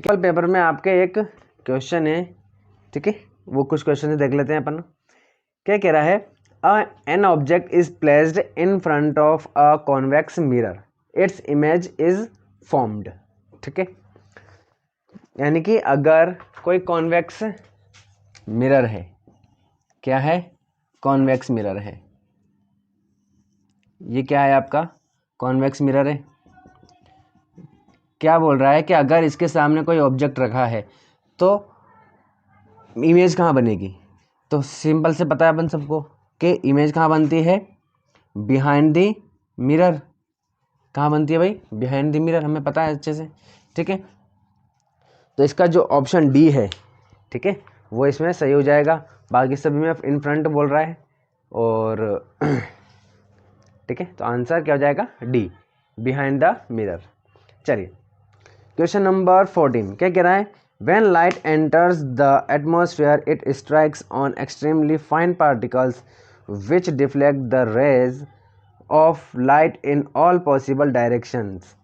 Paper में आपके एक क्वेश्चन है, ठीक है, वो कुछ क्वेश्चन देख लेते हैं अपन। क्या कह रहा है, an object is placed in front of a convex mirror, its image is formed. ठीक है, यानी कि अगर कोई कॉन्वेक्स मिरर है, क्या है, कॉन्वेक्स मिरर है, ये क्या है आपका कॉन्वेक्स मिरर है। क्या बोल रहा है कि अगर इसके सामने कोई ऑब्जेक्ट रखा है तो इमेज कहाँ बनेगी। तो सिंपल से पता है अपन सबको कि इमेज कहाँ बनती है, बिहाइंड द मिरर। कहाँ बनती है भाई, बिहाइंड द मिरर, हमें पता है अच्छे से। ठीक है, तो इसका जो ऑप्शन डी है, ठीक है, वो इसमें सही हो जाएगा। बाकी सभी में इन फ्रंट बोल रहा है और ठीक है, तो आंसर क्या हो जाएगा, डी, बिहाइंड द मिरर। चलिए क्वेश्चन नंबर 14 क्या कह रहा है, when light enters the atmosphere it strikes on extremely fine particles which deflect the rays of light in all possible directions,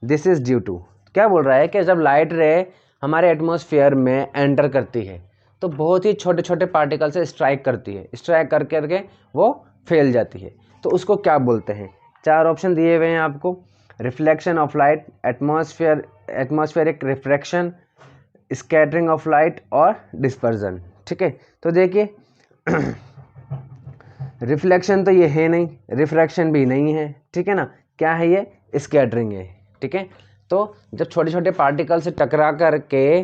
this is due to. क्या बोल रहा है कि जब लाइट रे हमारे एटमॉस्फेयर में एंटर करती है तो बहुत ही छोटे छोटे पार्टिकल से स्ट्राइक करती है, स्ट्राइक कर करके वो फैल जाती है, तो उसको क्या बोलते हैं। चार ऑप्शन दिए हुए हैं आपको, reflection of light, atmospheric refraction, scattering of light और डिस्पर्जन। ठीक है, तो देखिए रिफ्लेक्शन तो ये है नहीं, रिफ्रैक्शन भी नहीं है, ठीक है ना, क्या है ये, स्कैटरिंग है। ठीक है, तो जब छोटे छोटे पार्टिकल से टकरा करके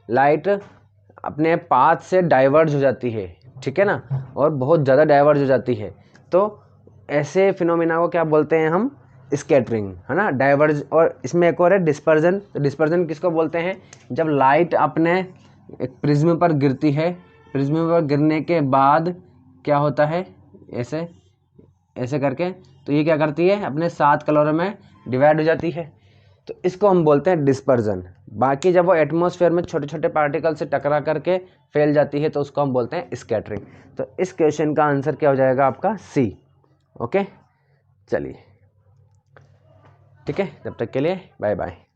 लाइट अपने पाथ से डाइवर्ज हो जाती है, ठीक है ना, और बहुत ज़्यादा डाइवर्ज हो जाती है, तो ऐसे फिनोमिना को क्या बोलते हैं हम, स्कैटरिंग, है ना, डाइवर्ज। और इसमें एक और है डिस्पर्जन। तो डिस्पर्जन किसको बोलते हैं, जब लाइट अपने एक प्रिज्म पर गिरती है, प्रिज्म पर गिरने के बाद क्या होता है, ऐसे ऐसे करके, तो ये क्या करती है, अपने 7 कलरों में डिवाइड हो जाती है, तो इसको हम बोलते हैं डिस्पर्जन। बाकी जब वो एटमॉस्फेयर में छोटे छोटे पार्टिकल से टकरा करके फैल जाती है तो उसको हम बोलते हैं स्कैटरिंग। तो इस क्वेश्चन का आंसर क्या हो जाएगा आपका, सी। ओके, चलिए ठीक है, तब तक के लिए बाय बाय।